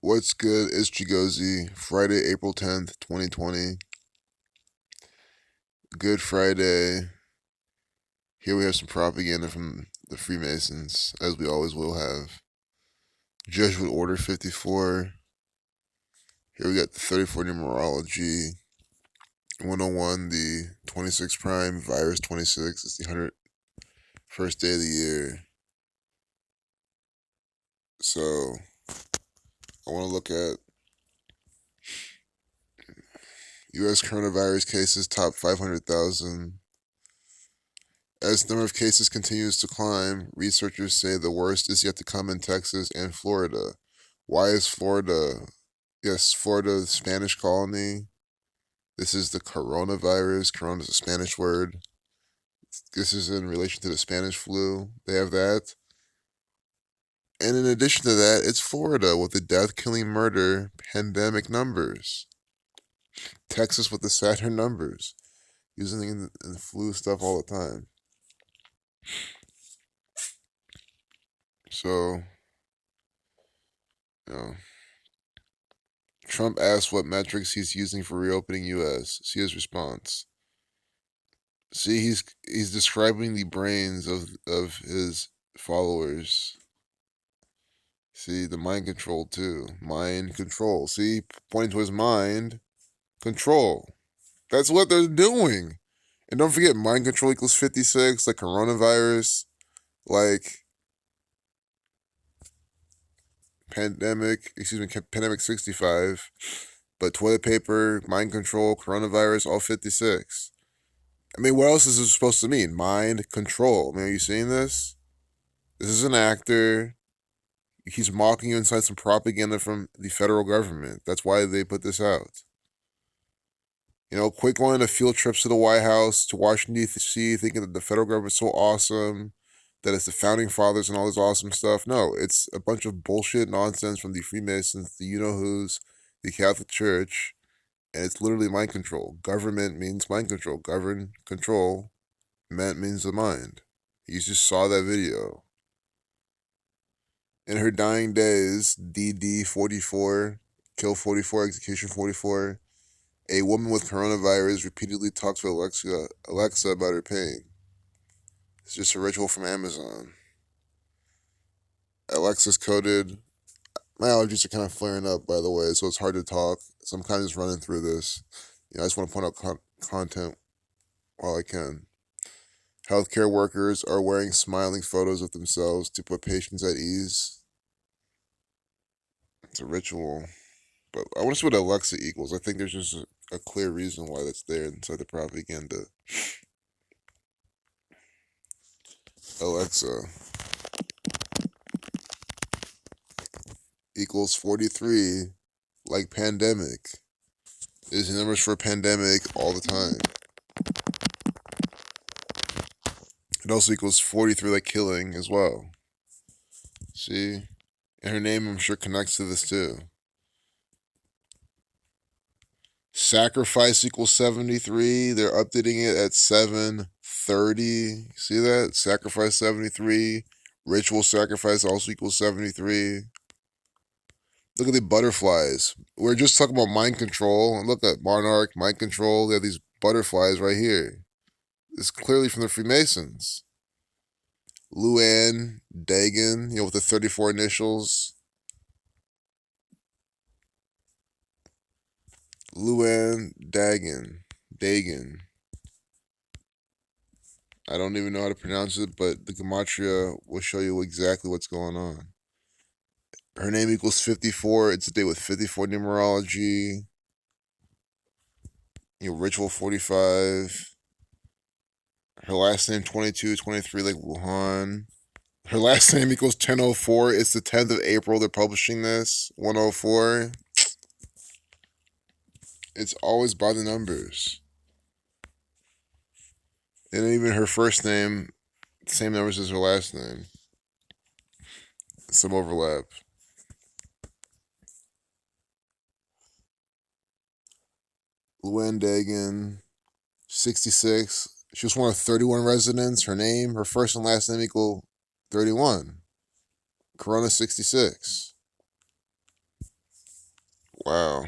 What's good? It's Chigozy. Friday, April 10th, 2020. Good Friday. Here we have some propaganda from the Freemasons, as we always will have. Jesuit Order 54. Here we got the 34 numerology. 101, the 26 prime, virus 26. It's the 101st day of the year. So, I want to look at U.S. coronavirus cases top 500,000. As the number of cases continues to climb, researchers say the worst is yet to come in Texas and Florida. Why is Florida? Yes, Florida, the Spanish colony. This is the coronavirus. Corona is a Spanish word. This is in relation to the Spanish flu. They have that. And in addition to that, it's Florida with the death, killing, murder, pandemic numbers. Texas with the Saturn numbers. Using it in the flu stuff all the time. So, you know, Trump asks what metrics he's using for reopening U.S. See his response. See, he's describing the brains of his followers. See, the mind control too. Mind control. See, pointing to his mind control. That's what they're doing. And don't forget, mind control equals 56, like coronavirus, like pandemic 65. But toilet paper, mind control, coronavirus, all 56. I mean, what else is this supposed to mean? Mind control. I mean, are you seeing this? This is an actor. He's mocking you inside some propaganda from the federal government. That's why they put this out. You know, quit going to field trips to the White House, to Washington, D.C., thinking that the federal government's so awesome, that it's the founding fathers and all this awesome stuff. No, it's a bunch of bullshit nonsense from the Freemasons, the you-know-who's, the Catholic Church, and it's literally mind control. Government means mind control. Govern, control, means the mind. You just saw that video. In her dying days, DD 44, kill 44, execution 44, a woman with coronavirus repeatedly talked to Alexa about her pain. It's just a ritual from Amazon. Alexa's coded. My allergies are kind of flaring up, by the way, so it's hard to talk. So I'm kind of just running through this. I just want to point out content while I can. Healthcare workers are wearing smiling photos of themselves to put patients at ease. It's a ritual. But I want to see what Alexa equals. I think there's just a clear reason why that's there inside the propaganda. Alexa equals 43, like pandemic. There's numbers for pandemic all the time. It also equals 43, like killing as well. See? And her name, I'm sure, connects to this too. Sacrifice equals 73. They're updating it at 730. See that? Sacrifice 73. Ritual sacrifice also equals 73. Look at the butterflies. We're just talking about mind control. And look at Monarch, mind control. They have these butterflies right here. It's clearly from the Freemasons. Luann Dagan, with the 34 initials. Luann Dagan. I don't even know how to pronounce it, but the gematria will show you exactly what's going on. Her name equals 54. It's a day with 54 numerology. Ritual 45. Her last name 22, 23, like Wuhan. Her last name equals 1004. It's the 10th of April. They're publishing this. 104. It's always by the numbers. And even her first name, same numbers as her last name. Some overlap. Luann Dagan, 66. She was one of 31 residents. Her name, her first and last name equal 31. Corona 66. Wow.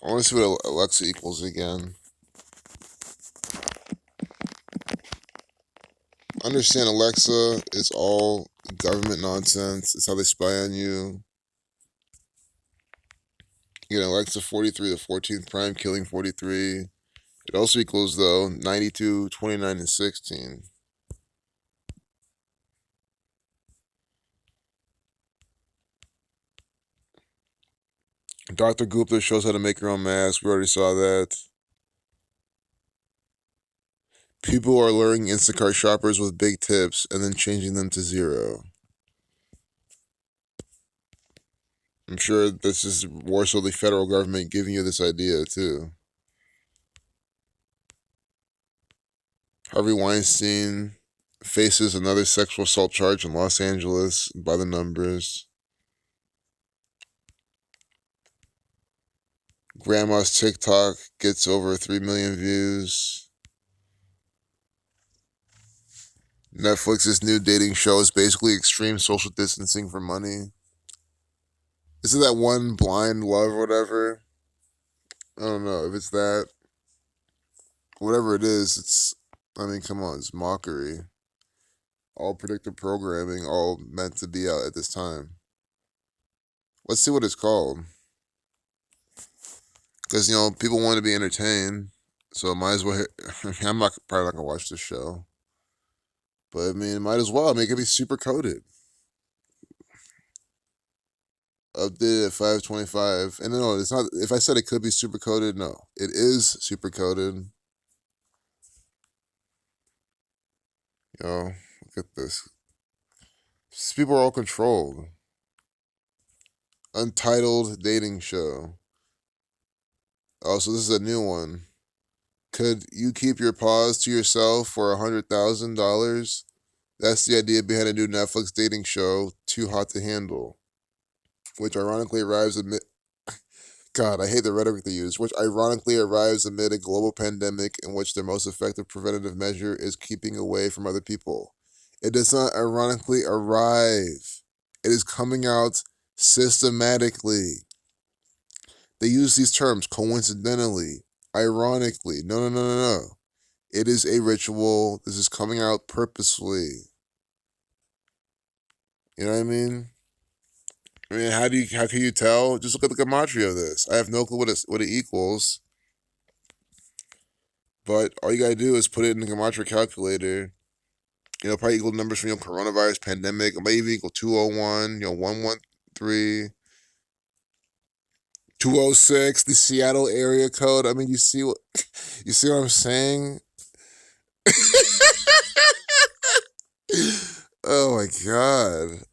I want to see what Alexa equals again. Understand Alexa is all government nonsense. It's how they spy on you. You get Alexa 43, the 14th prime, killing 43. It also equals, though, 92, 29, and 16. Dr. Gupta shows how to make your own mask. We already saw that. People are luring Instacart shoppers with big tips and then changing them to zero. I'm sure this is more so the federal government giving you this idea, too. Harvey Weinstein faces another sexual assault charge in Los Angeles by the numbers. Grandma's TikTok gets over 3 million views. Netflix's new dating show is basically extreme social distancing for money. Is it that one Blind Love or whatever? I don't know if it's that. Whatever it is, I mean, come on, it's mockery. All predictive programming, all meant to be out at this time. Let's see what it's called. Because, people want to be entertained. So I might as well. I'm not probably not going to watch this show. But I mean, might as well. I mean, it could be super coded. Updated at 525. And no, it's not. If I said it could be super coded, no. It is super coded. Look at this. These people are all controlled. Untitled dating show. Oh, so this is a new one. Could you keep your paws to yourself for $100,000? That's the idea behind a new Netflix dating show, Too Hot to Handle, which ironically arrives amid. God, I hate the rhetoric they use, which ironically arrives amid a global pandemic in which their most effective preventative measure is keeping away from other people. It does not ironically arrive, it is coming out systematically. They use these terms coincidentally, ironically. No, no, no, no, no. It is a ritual. This is coming out purposefully. You know what I mean? I mean, how can you tell? Just look at the gematria of this. I have no clue what it equals, but all you gotta do is put it in the gematria calculator. Probably equal numbers from coronavirus pandemic. It might even equal 201. 113. 206, the Seattle area code. I mean, you see what I'm saying? Oh my god.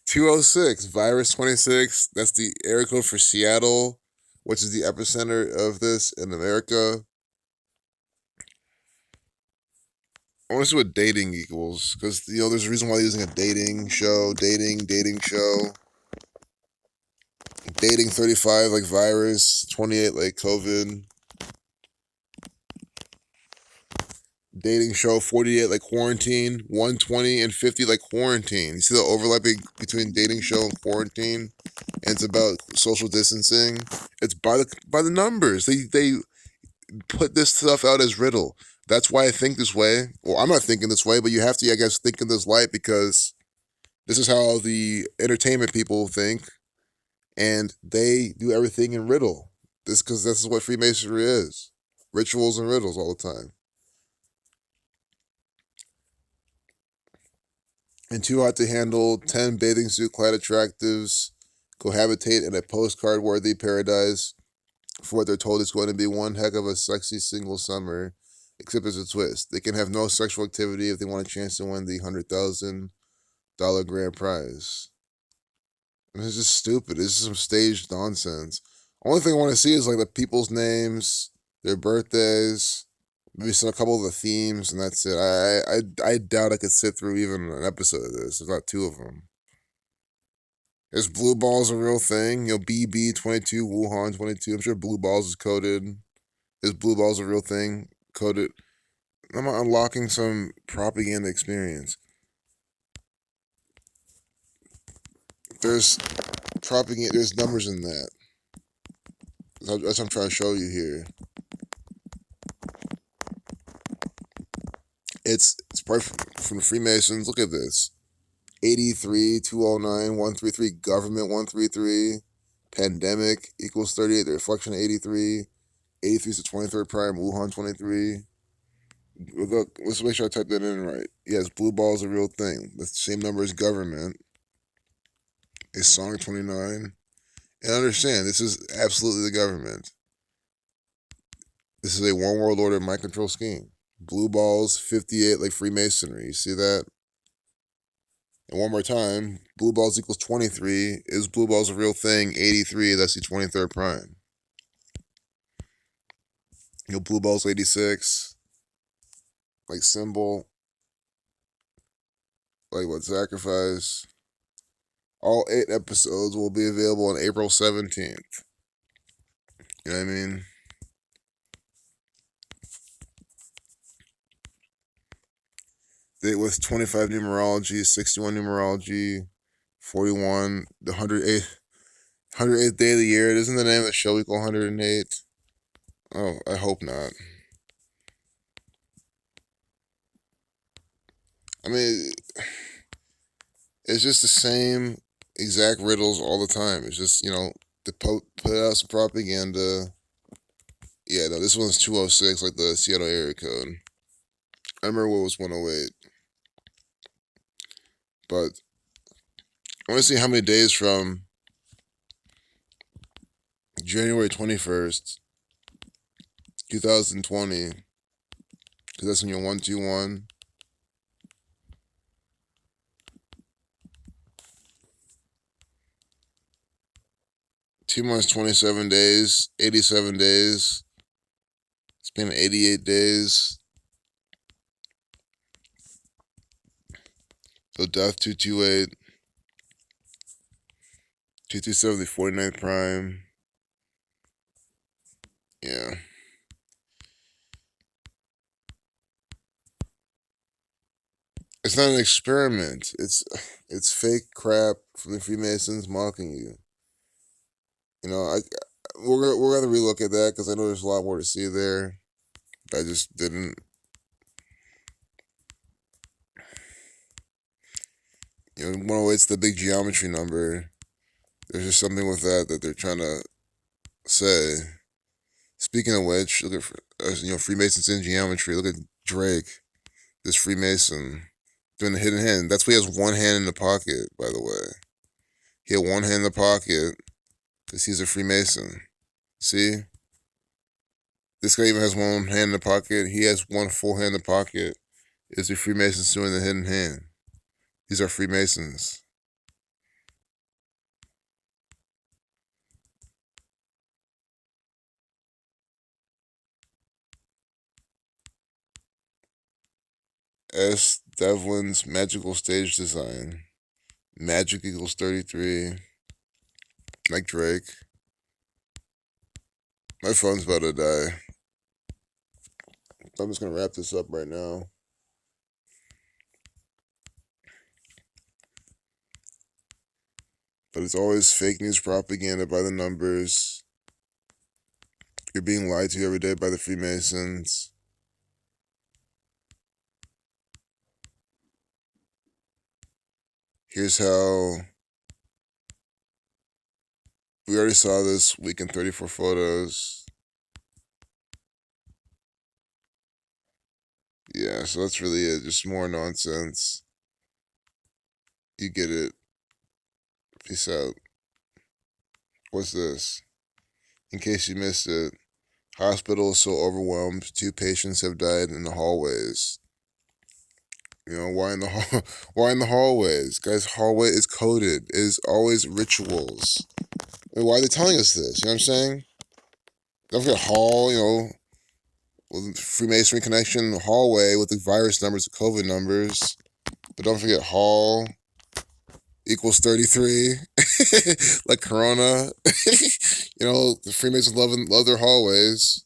206, virus 26. That's the area code for Seattle, which is the epicenter of this in America. I want to see what dating equals because there's a reason why they're using a dating show, dating show, dating 35 like virus, 28 like COVID, dating show 48 like quarantine, 120 and 50 like quarantine. You see the overlapping between dating show and quarantine, and it's about social distancing. It's by the numbers. They put this stuff out as riddle. That's why I think this way. Well, I'm not thinking this way, but you have to, I guess, think in this light because this is how the entertainment people think, and they do everything in riddle. This is what Freemasonry is: rituals and riddles all the time. And Too Hot to Handle, 10 bathing suit clad attractives cohabitate in a postcard worthy paradise for what they're told is going to be one heck of a sexy single summer, except there's a twist. They can have no sexual activity if they want a chance to win the $100,000 grand prize. And it's just stupid. It's just some staged nonsense. Only thing I want to see is like the people's names, their birthdays, maybe some a couple of the themes, and that's it. I doubt I could sit through even an episode of this. There's not two of them. Is blue balls a real thing? BB 22, Wuhan 22. I'm sure blue balls is coded. Is blue balls a real thing? Coded. I'm unlocking some propaganda experience. There's propaganda. There's numbers in that. That's what I'm trying to show you here. It's part from the Freemasons. Look at this: 83, 209, 133. Government 133. Pandemic equals 38. The reflection of 83. 83 is the 23rd prime. Wuhan 23. Look, let's make sure I type that in right. Yes, blue ball is a real thing. The same number as government. Is song 29. And understand, this is absolutely the government. This is a one world order mind control scheme. Blue balls, 58, like Freemasonry. You see that? And one more time, blue balls equals 23. Is blue balls a real thing? 83, that's the 23rd prime. Blue balls 86, like symbol, like what, sacrifice. All 8 episodes will be available on April 17th. You know what I mean? With 25 numerology, 61 numerology, 41, the 108th day of the year. Isn't the name of the show equal 108? Oh, I hope not. I mean, it's just the same exact riddles all the time. It's just, to put out some propaganda. Yeah, no, this one's 206, like the Seattle area code. I remember what was 108. But I want to see how many days from January 21st, 2020, because that's when you're 121. Two months, 27 days, 87 days. It's been 88 days. So death 228, 227, the 49th prime. Yeah. It's not an experiment. It's fake crap from the Freemasons mocking you. We're gonna relook at that because I know there's a lot more to see there. I just didn't. 108's the big geometry number. There's just something with that they're trying to say. Speaking of which, look at Freemasons in geometry. Look at Drake, this Freemason doing the hidden hand. That's why he has one hand in the pocket. By the way, he had one hand in the pocket because he's a Freemason. See, this guy even has one hand in the pocket. He has one full hand in the pocket. Is the Freemasons doing the hidden hand? These are Freemasons. S. Devlin's magical stage design. Magic equals 33. Like Drake. My phone's about to die. I'm just going to wrap this up right now. But it's always fake news propaganda by the numbers. You're being lied to every day by the Freemasons. Here's how. We already saw this week in 34 photos. Yeah, so that's really it. Just more nonsense. You get it. Peace out. What's this? In case you missed it, hospital is so overwhelmed, 2 patients have died in the hallways. Why in the why in the hallways? Guys, hallway is coded. It is always rituals. Why are they telling us this? You know what I'm saying? Don't forget hall, with Freemasonry connection, hallway with the virus numbers, the COVID numbers. But don't forget hall equals 33. Like Corona. The Freemasons love their hallways.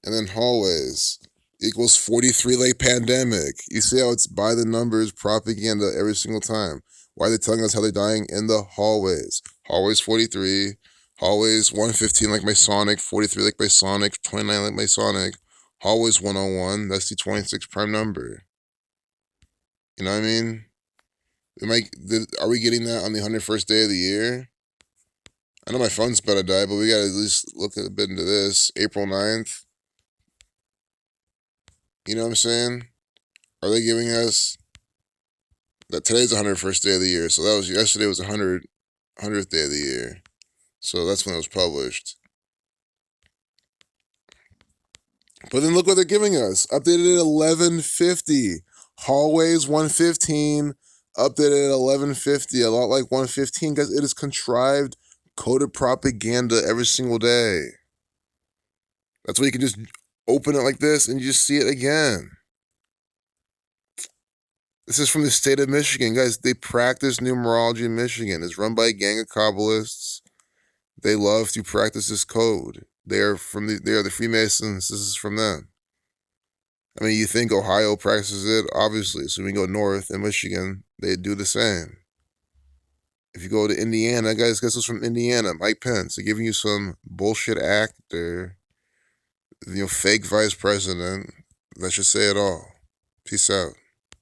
And then hallways equals 43 like pandemic. You see how it's by the numbers propaganda every single time. Why are they telling us how they're dying in the hallways? Hallways 43, hallways 115 like Masonic, 43 like Masonic, 29 like Masonic, hallways 101, that's the 26 prime number. You know what I mean? Are we getting that on the 101st day of the year? I know my phone's about to die, but we gotta at least look a bit into this. April 9th. You know what I'm saying? Are they giving us that today's the 101st day of the year? So that was yesterday was 100th day of the year. So that's when it was published. But then look what they're giving us. Updated at 1150. Hallways 115. Updated at 1150. A lot like 115, guys. It is contrived, coded propaganda every single day. That's why you can just open it like this and you just see it again. This is from the state of Michigan. Guys, they practice numerology in Michigan. It's run by a gang of Kabbalists. They love to practice this code. They are the Freemasons. This is from them. I mean, you think Ohio practices it? Obviously. So we go north in Michigan, they do the same. If you go to Indiana, guys, guess what's from Indiana? Mike Pence. They're giving you some bullshit actor, fake vice president. That should say it all. Peace out.